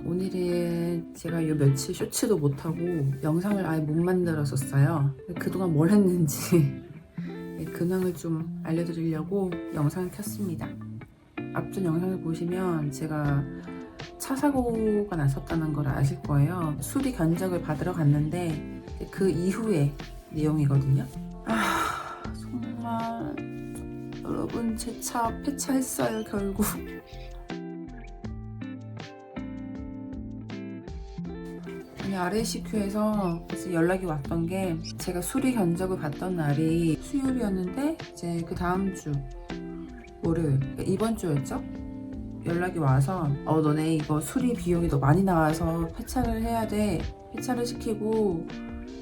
오늘은 제가 요 며칠 쇼츠도 못하고 영상을 아예 못 만들었었어요. 그동안 뭘 했는지 근황을 좀 알려드리려고 영상을 켰습니다. 앞전 영상을 보시면 제가 차 사고가 났었다는 걸 아실 거예요. 수리 견적을 받으러 갔는데 그 이후의 내용이거든요. 정말 여러분, 제 차 폐차했어요 결국. RACQ에서 연락이 왔던 게, 제가 수리 견적을 받던 날이 수요일이었는데 이제 그 다음 주 월요일, 이번 주였죠? 연락이 와서 너네 이거 수리 비용이 더 많이 나와서 폐차를 해야 돼. 폐차를 시키고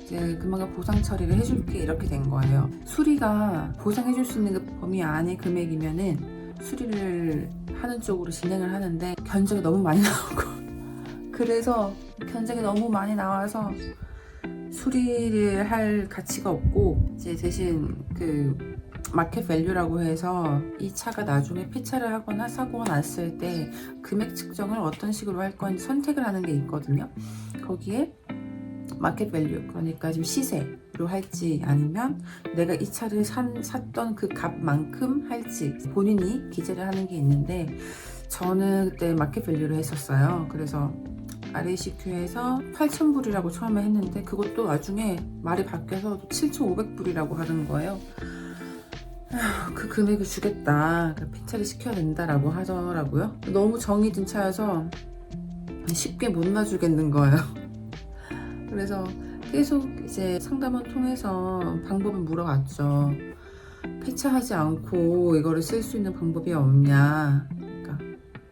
이제 그만큼 보상 처리를 해줄게, 이렇게 된 거예요. 수리가 보상해줄 수 있는 그 범위 안의 금액이면은 수리를 하는 쪽으로 진행을 하는데 견적이 너무 많이 나오고 그래서 견적이 너무 많이 나와서 수리를 할 가치가 없고, 이제 대신 그 마켓 밸류라고 해서 이 차가 나중에 폐차를 하거나 사고가 났을 때 금액 측정을 어떤 식으로 할 건지 선택을 하는 게 있거든요. 거기에 마켓 밸류, 그러니까 지금 시세로 할지 아니면 내가 이 차를 샀던 그 값만큼 할지 본인이 기재를 하는 게 있는데, 저는 그때 마켓 밸류를 했었어요. 그래서 RACQ에서 8,000불이라고 처음에 했는데 그것도 나중에 말이 바뀌어서 7,500불이라고 하는 거예요. 그 금액을 주겠다, 폐차를 시켜야 된다라고 하더라고요. 너무 정이 든 차여서 쉽게 못 놔주겠는 거예요. 그래서 계속 이제 상담원 통해서 방법을 물어봤죠. 폐차하지 않고 이거를 쓸 수 있는 방법이 없냐. 그러니까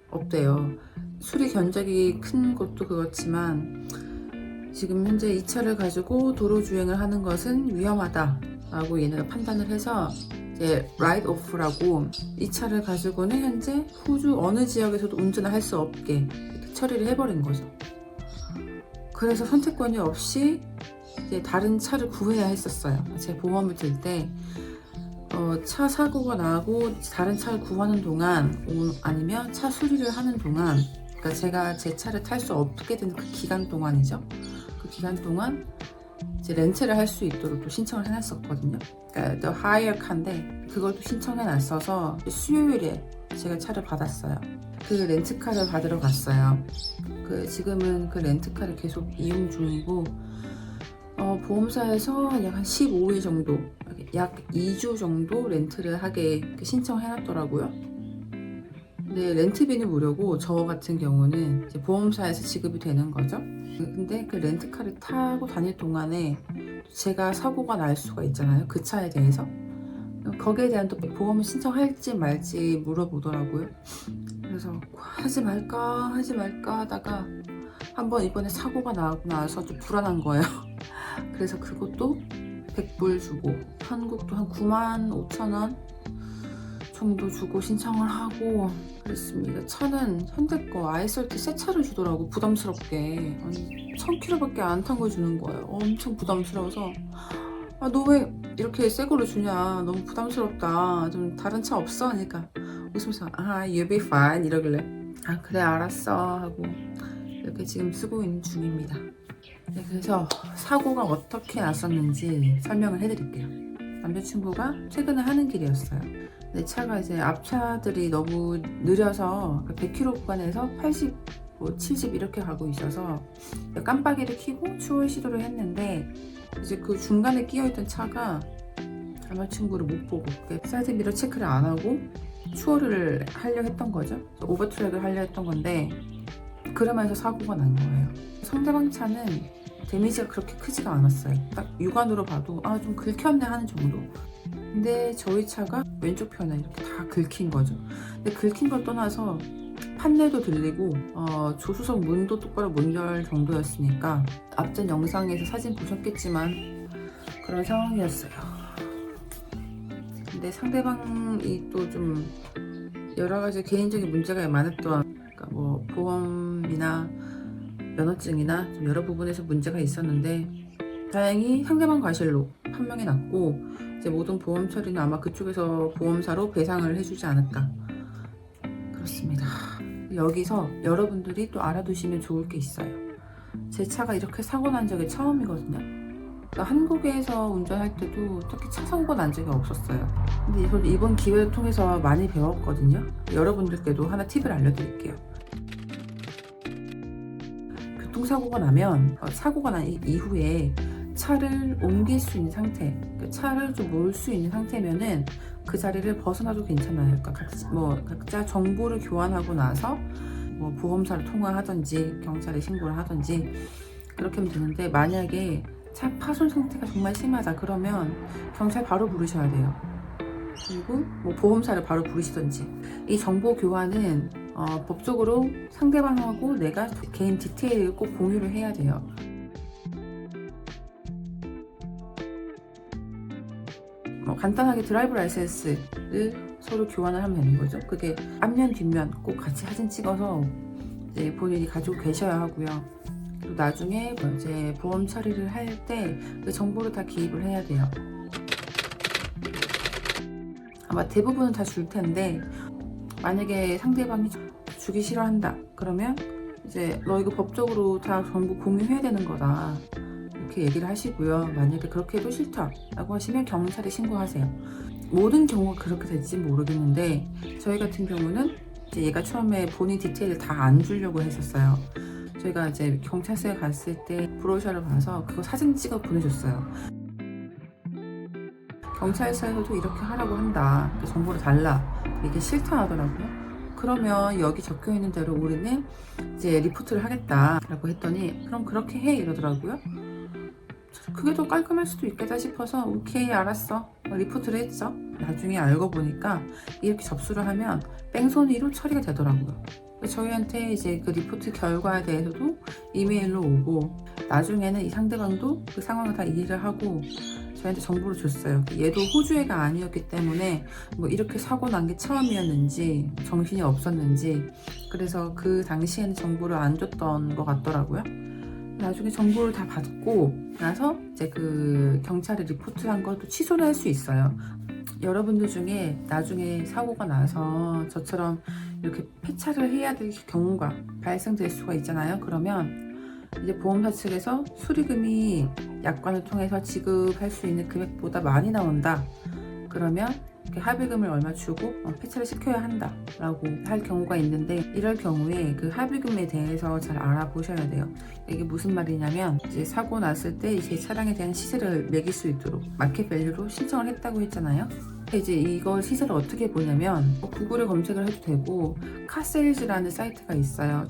없대요. 수리 견적이 큰 것도 그렇지만 지금 현재 이 차를 가지고 도로 주행을 하는 것은 위험하다라고 얘네가 판단을 해서 이제 라이트 오프라고, 이 차를 가지고는 현재 호주 어느 지역에서도 운전을 할 수 없게 이렇게 처리를 해버린 거죠. 그래서 선택권이 없이 이제 다른 차를 구해야 했었어요. 제 보험을 들 때 차 사고가 나고 다른 차를 구하는 동안, 아니면 차 수리를 하는 동안, 그러니까 제가 제 차를 탈 수 없게 된 그 기간 동안이죠. 그 기간 동안 이제 렌트를 할 수 있도록 또 신청을 해놨었거든요. 그러니까 The Hire Car인데 그걸 또 신청해놨어서 수요일에 제가 차를 받았어요. 그 렌트카를 받으러 갔어요. 지금은 그 렌트카를 계속 이용 중이고, 보험사에서 약 한 15일 정도, 약 2주 정도 렌트를 하게 신청해놨더라고요. 근데 렌트비는 무료고 저 같은 경우는 이제 보험사에서 지급이 되는 거죠. 근데 그 렌트카를 타고 다닐 동안에 제가 사고가 날 수가 있잖아요, 그 차에 대해서. 거기에 대한 또 보험을 신청할지 말지 물어보더라고요. 그래서 하지 말까 하다가 한번 이번에 사고가 나고 나서 좀 불안한 거예요. 그래서 그것도 100불 주고, 한국도 한 95,000원 정도 주고 신청을 하고 그랬습니다. 차는 현대 거 아이솔트 새 차를 주더라고, 부담스럽게. 아니 1000km밖에 안 탄 걸 주는 거예요. 엄청 부담스러워서 너 왜 이렇게 새 거를 주냐, 너무 부담스럽다, 좀 다른 차 없어? 하니까 웃으면서 you'll be fine 이러길래 그래 알았어 하고 이렇게 지금 쓰고 있는 중입니다. 네, 그래서 사고가 어떻게 났었는지 설명을 해드릴게요. 남자친구가 퇴근을 하는 길이었어요. 내 차가 이제 앞차들이 너무 느려서 100km 구간에서 80, 70 이렇게 가고 있어서 깜빡이를 켜고 추월 시도를 했는데, 이제 그 중간에 끼어있던 차가 남자친구를 못 보고 사이드 미러 체크를 안 하고 추월을 하려 했던 거죠. 오버트랙을 하려 했던 건데, 그러면서 사고가 난 거예요. 상대방 차는 데미지가 그렇게 크지가 않았어요. 딱 육안으로 봐도 좀 긁혔네 하는 정도. 근데 저희 차가 왼쪽 편에 이렇게 다 긁힌 거죠. 근데 긁힌 걸 떠나서 판넬도 들리고 조수석 문도 똑바로 못 열 정도였으니까, 앞전 영상에서 사진 보셨겠지만 그런 상황이었어요. 근데 상대방이 또 좀 여러 가지 개인적인 문제가 많았던, 그러니까 뭐 보험이나 면허증이나 좀 여러 부분에서 문제가 있었는데, 다행히 상대방 과실로 판명이 났고 이제 모든 보험 처리는 아마 그쪽에서 보험사로 배상을 해주지 않을까. 그렇습니다. 여기서 여러분들이 또 알아두시면 좋을 게 있어요. 제 차가 이렇게 사고 난 적이 처음이거든요. 그러니까 한국에서 운전할 때도 특히 차 사고가 난 적이 없었어요. 근데 저도 이번 기회를 통해서 많이 배웠거든요. 여러분들께도 하나 팁을 알려드릴게요. 교통사고가 나면 사고가 난 이후에 차를 옮길 수 있는 상태, 그러니까 차를 좀 몰 수 있는 상태면은 그 자리를 벗어나도 괜찮아요. 그러니까 각자 정보를 교환하고 나서 뭐 보험사를 통화하든지 경찰에 신고를 하든지 그렇게 하면 되는데, 만약에 차 파손 상태가 정말 심하다 그러면 경찰 바로 부르셔야 돼요. 그리고 뭐 보험사를 바로 부르시든지. 이 정보 교환은 법적으로 상대방하고 내가 개인 디테일을 꼭 공유를 해야 돼요. 간단하게 드라이브 라이센스를 서로 교환을 하면 되는 거죠. 그게 앞면 뒷면 꼭 같이 사진 찍어서 이제 본인이 가지고 계셔야 하고요. 그리고 나중에 이제 보험 처리를 할 때 그 정보를 다 기입을 해야 돼요. 아마 대부분은 다 줄 텐데, 만약에 상대방이 주기 싫어한다 그러면 이제 너 이거 법적으로 다 전부 공유해야 되는 거다 이렇게 얘기를 하시고요. 만약에 그렇게 해도 싫다라고 하시면 경찰에 신고하세요. 모든 경우가 그렇게 될지 모르겠는데 저희 같은 경우는 이제 얘가 처음에 본인 디테일을 다 안 주려고 했었어요. 저희가 이제 경찰서에 갔을 때 브로셔를 봐서 그거 사진 찍어 보내줬어요. 경찰서에서도 이렇게 하라고 한다, 정보를 달라, 이게 싫다 하더라고요. 그러면 여기 적혀 있는 대로 우리는 이제 리포트를 하겠다라고 했더니 그럼 그렇게 해 이러더라고요. 그게 더 깔끔할 수도 있겠다 싶어서 오케이 알았어 리포트를 했죠. 나중에 알고 보니까 이렇게 접수를 하면 뺑소니로 처리가 되더라고요. 저희한테 이제 그 리포트 결과에 대해서도 이메일로 오고, 나중에는 이 상대방도 그 상황을 다 이해를 하고 저희한테 정보를 줬어요. 얘도 호주애가 아니었기 때문에 뭐 이렇게 사고 난 게 처음이었는지 정신이 없었는지 그래서 그 당시에는 정보를 안 줬던 것 같더라고요. 나중에 정보를 다 받고 나서 이제 그 경찰에 리포트한 것도 취소를 할 수 있어요. 여러분들 중에 나중에 사고가 나서 저처럼 이렇게 폐차를 해야 될 경우가 발생될 수가 있잖아요. 그러면 이제 보험사 측에서 수리금이 약관을 통해서 지급할 수 있는 금액보다 많이 나온다. 그러면 합의금을 얼마 주고 폐차를 시켜야 한다 라고 할 경우가 있는데, 이럴 경우에 그 합의금에 대해서 잘 알아보셔야 돼요. 이게 무슨 말이냐면, 이제 사고 났을 때 이제 차량에 대한 시세를 매길 수 있도록 마켓 밸류로 신청을 했다고 했잖아요. 이제 이걸 시세를 어떻게 보냐면 구글에 검색을 해도 되고 카세일즈라는 사이트가 있어요.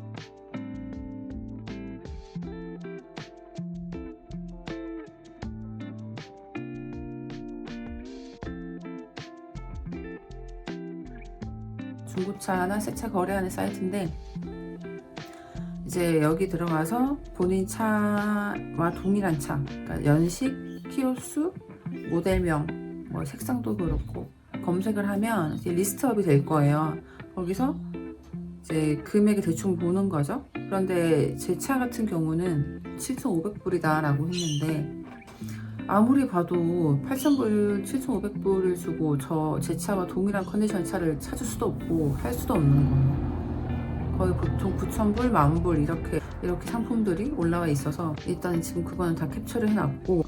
중고차나 새차 거래하는 사이트인데, 이제 여기 들어가서 본인 차와 동일한 차, 그러니까 연식, 키로수, 모델명, 뭐 색상도 그렇고 검색을 하면 이제 리스트업이 될 거예요. 거기서 이제 금액을 대충 보는 거죠. 그런데 제 차 같은 경우는 7,500불이다 라고 했는데, 아무리 봐도 8,000불, 7,500불을 주고 제 차와 동일한 컨디션 차를 찾을 수도 없고 할 수도 없는 거예요. 거의 보통 9,000불, 10,000불 이렇게 상품들이 올라와 있어서 일단 지금 그거는 다 캡처를 해놨고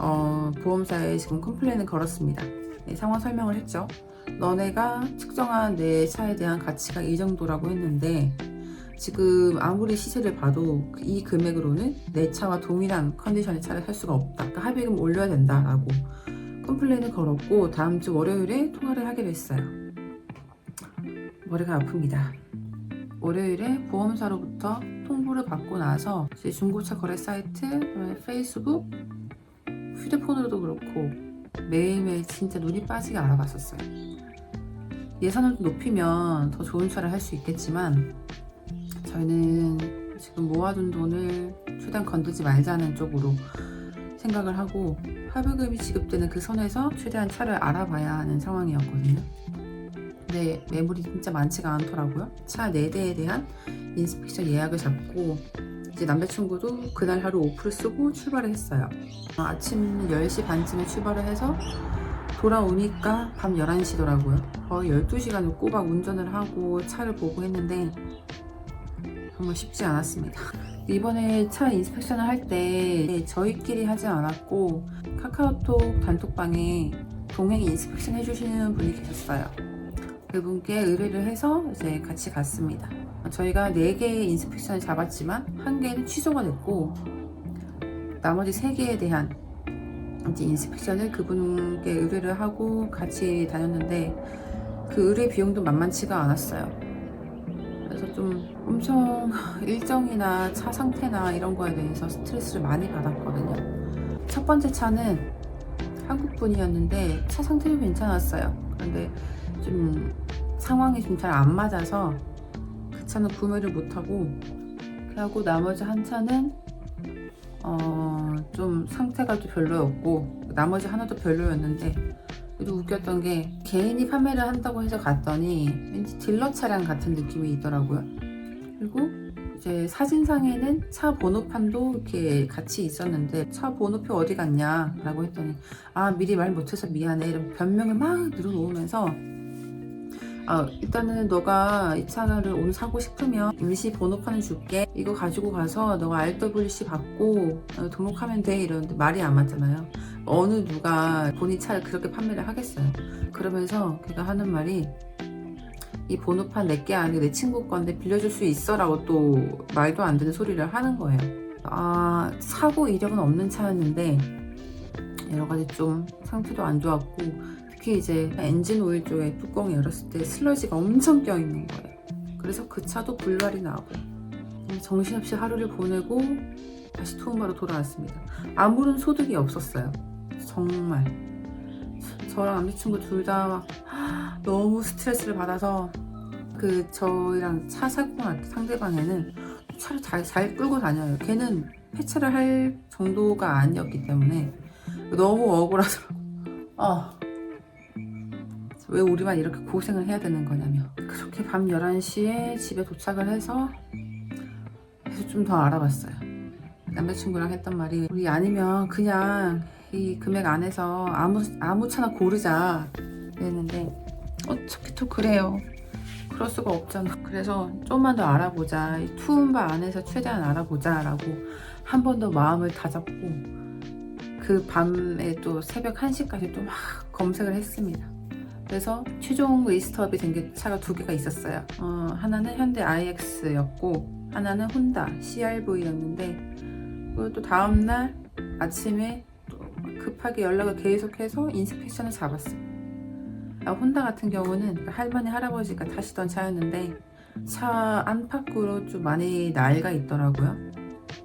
보험사에 지금 컴플레인을 걸었습니다. 네, 상황 설명을 했죠. 너네가 측정한 내 차에 대한 가치가 이 정도라고 했는데 지금 아무리 시세를 봐도 이 금액으로는 내 차와 동일한 컨디션의 차를 살 수가 없다. 그러니까 합의금 올려야 된다라고 컴플레인을 걸었고, 다음 주 월요일에 통화를 하기로 했어요. 머리가 아픕니다. 월요일에 보험사로부터 통보를 받고 나서 이제 중고차 거래 사이트, 페이스북, 휴대폰으로도 그렇고 매일매일 진짜 눈이 빠지게 알아봤었어요. 예산을 높이면 더 좋은 차를 할 수 있겠지만 저희는 지금 모아둔 돈을 최대한 건들지 말자는 쪽으로 생각을 하고 합의금이 지급되는 그 선에서 최대한 차를 알아봐야 하는 상황이었거든요. 근데 매물이 진짜 많지가 않더라고요. 차 4대에 대한 인스펙션 예약을 잡고 이제 남자친구도 그날 하루 오프를 쓰고 출발을 했어요. 아침 10시 반쯤에 출발을 해서 돌아오니까 밤 11시더라고요. 거의 12시간을 꼬박 운전을 하고 차를 보고 했는데 정말 쉽지 않았습니다. 이번에 차 인스펙션을 할 때 저희끼리 하지 않았고 카카오톡 단톡방에 동행 인스펙션 해주시는 분이 계셨어요. 그분께 의뢰를 해서 이제 같이 갔습니다. 저희가 4개의 인스펙션을 잡았지만 1개는 취소가 됐고 나머지 3개에 대한 이제 인스펙션을 그분께 의뢰를 하고 같이 다녔는데 그 의뢰 비용도 만만치가 않았어요. 그래서 좀 엄청 일정이나 차 상태나 이런 거에 대해서 스트레스를 많이 받았거든요. 첫 번째 차는 한국 분이었는데 차 상태도 괜찮았어요. 그런데 좀 상황이 좀 잘 안 맞아서 그 차는 구매를 못하고, 그리고 나머지 한 차는 좀 상태가 좀 별로였고 나머지 하나도 별로였는데, 그래도 웃겼던 게 개인이 판매를 한다고 해서 갔더니 왠지 딜러 차량 같은 느낌이 있더라고요. 그리고 이제 사진상에는 차 번호판도 이렇게 같이 있었는데 차 번호표 어디 갔냐 라고 했더니 미리 말 못해서 미안해 이런 변명을 막 늘어놓으면서 일단은 너가 이 차를 오늘 사고 싶으면 임시 번호판을 줄게, 이거 가지고 가서 너가 RWC 받고 등록하면 돼 이러는데 말이 안 맞잖아요. 어느 누가 본인 차를 그렇게 판매를 하겠어요. 그러면서 걔가 하는 말이 이 번호판 내게 아니고 내 친구 건데 빌려줄 수 있어 라고 또 말도 안 되는 소리를 하는 거예요. 사고 이력은 없는 차였는데 여러가지 좀 상태도 안 좋았고, 특히 이제 엔진 오일 쪽에 뚜껑을 열었을 때 슬러지가 엄청 껴있는 거예요. 그래서 그 차도 불발이 나고 정신없이 하루를 보내고 다시 투움바로 돌아왔습니다. 아무런 소득이 없었어요. 정말 저랑 남자친구 둘 다 너무 스트레스를 받아서 저희랑 차 사고 날 상대방에는 차를 잘 끌고 다녀요. 걔는 폐차를 할 정도가 아니었기 때문에 너무 억울하더라고. 왜 우리만 이렇게 고생을 해야 되는 거냐며. 그렇게 밤 11시에 집에 도착을 해서 좀 더 알아봤어요. 남자친구랑 했던 말이, 우리 아니면 그냥 이 금액 안에서 아무 차나 고르자 이랬는데 어차피 또 그래요. 그럴 수가 없잖아. 그래서 좀만 더 알아보자, 이 투움바 안에서 최대한 알아보자 라고 한 번 더 마음을 다잡고 그 밤에 또 새벽 1시까지 또 막 검색을 했습니다. 그래서 최종 리스트업이 된 게 차가 2개가 있었어요. 하나는 현대 iX였고 하나는 혼다 CR-V였는데, 그리고 또 다음날 아침에 또 급하게 연락을 계속해서 인스펙션을 잡았어요. 혼다 같은 경우는 할머니 할아버지가 타시던 차였는데 차 안팎으로 좀 많이 낡아 있더라고요.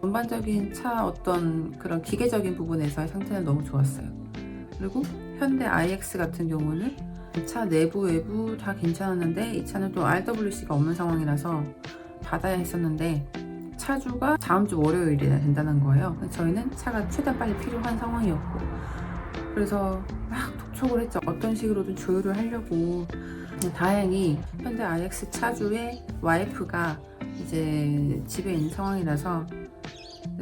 전반적인 차 어떤 그런 기계적인 부분에서의 상태는 너무 좋았어요. 그리고 현대 iX 같은 경우는 차 내부 외부 다 괜찮았는데 이 차는 또 RWC가 없는 상황이라서 받아야 했었는데 차주가 다음 주 월요일이나 된다는 거예요. 저희는 차가 최대한 빨리 필요한 상황이었고, 그래서 막 독촉을 했죠. 어떤 식으로든 조율을 하려고. 다행히 현대 iX 차주의 와이프가 이제 집에 있는 상황이라서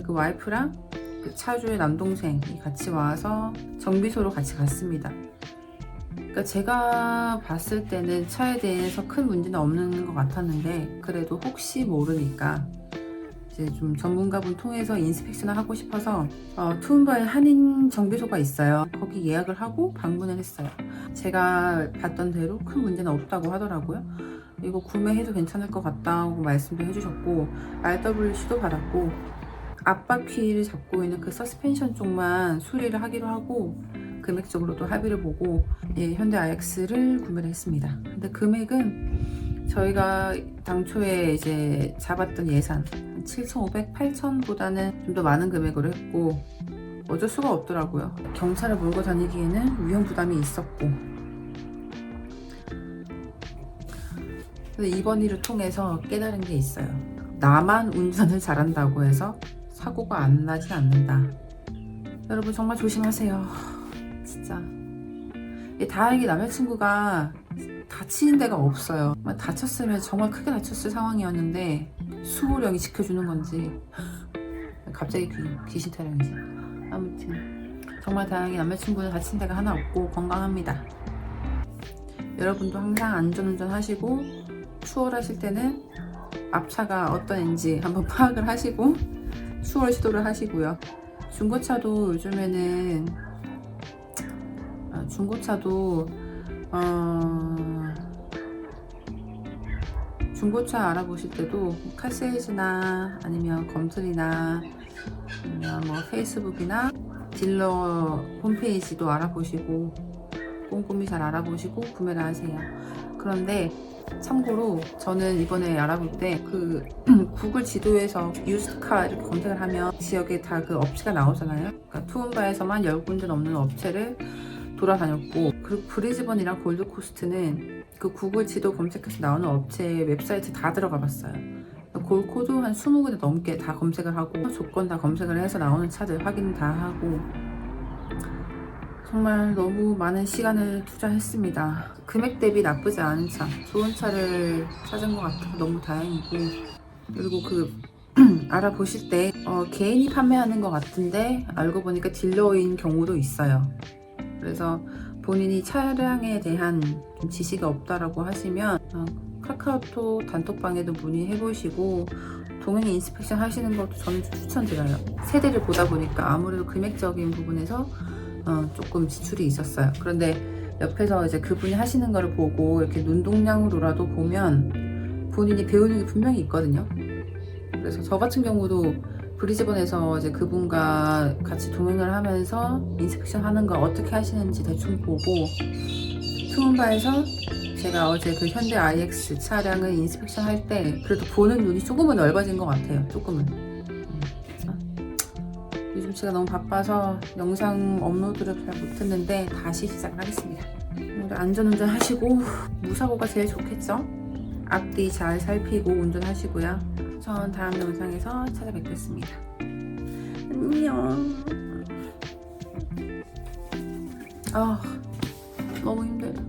그 와이프랑 그 차주의 남동생이 같이 와서 정비소로 같이 갔습니다. 그러니까 제가 봤을 때는 차에 대해서 큰 문제는 없는 것 같았는데, 그래도 혹시 모르니까 이제 좀 전문가분 통해서 인스펙션을 하고 싶어서 투움바에 한인 정비소가 있어요. 거기 예약을 하고 방문을 했어요. 제가 봤던 대로 큰 문제는 없다고 하더라고요. 이거 구매해도 괜찮을 것 같다고 말씀도 해주셨고, RWC도 받았고, 앞바퀴를 잡고 있는 그 서스펜션 쪽만 수리를 하기로 하고 금액적으로도 합의를 보고 현대 iX를 구매를 했습니다. 근데 금액은 저희가 당초에 이제 잡았던 예산 7,500, 8,000보다는 좀 더 많은 금액으로 했고, 어쩔 수가 없더라고요. 경차를 몰고 다니기에는 위험 부담이 있었고, 그래서 이번 일을 통해서 깨달은 게 있어요. 나만 운전을 잘한다고 해서 사고가 안 나지 않는다. 여러분 정말 조심하세요. 진짜. 다행히 남자친구가 다치는 데가 없어요. 다쳤으면 정말 크게 다쳤을 상황이었는데 수호령이 지켜주는 건지 갑자기 귀신 타령이지. 아무튼 정말 다행히 남자친구는 다친 데가 하나 없고 건강합니다. 여러분도 항상 안전운전 하시고 추월하실 때는 앞차가 어떤 애인지 한번 파악을 하시고 추월 시도를 하시고요. 중고차도 요즘에는 중고차 알아보실 때도 카세이지나 아니면 검틀이나 아니면 뭐 페이스북이나 딜러 홈페이지도 알아보시고 꼼꼼히 잘 알아보시고 구매를 하세요. 그런데 참고로 저는 이번에 알아볼 때 그 구글 지도에서 유스카 이렇게 검색을 하면 지역에 다 그 업체가 나오잖아요. 그러니까 투움바에서만 10군데 넘는 업체를 돌아다녔고, 그리고 브리즈번이랑 골드코스트는 그 구글 지도 검색해서 나오는 업체 웹사이트 다 들어가 봤어요. 골코도 한 20군데 넘게 다 검색을 하고 조건 다 검색을 해서 나오는 차들 확인 다 하고 정말 너무 많은 시간을 투자했습니다. 금액 대비 나쁘지 않은 차, 좋은 차를 찾은 것 같아서 너무 다행이고, 그리고 그 알아보실 때 개인이 판매하는 것 같은데 알고 보니까 딜러인 경우도 있어요. 그래서 본인이 차량에 대한 좀 지식이 없다라고 하시면 카카오톡 단톡방에도 문의해보시고 동행 인스펙션 하시는 것도 저는 추천드려요. 세대를 보다 보니까 아무래도 금액적인 부분에서 조금 지출이 있었어요. 그런데 옆에서 이제 그분이 하시는 거를 보고 이렇게 눈동냥으로라도 보면 본인이 배우는 게 분명히 있거든요. 그래서 저 같은 경우도 브리즈번에서 이제 그분과 같이 동행을 하면서 인스펙션 하는 거 어떻게 하시는지 대충 보고, 투움바에서 제가 어제 그 현대 IX 차량을 인스펙션 할 때 그래도 보는 눈이 조금은 넓어진 것 같아요. 조금은. 요즘 제가 너무 바빠서 영상 업로드를 잘 못했는데 다시 시작을 하겠습니다. 오늘 안전운전 하시고 무사고가 제일 좋겠죠? 앞뒤 잘 살피고 운전하시고요. 전 다음 영상에서 찾아뵙겠습니다. 안녕. 너무 힘들다.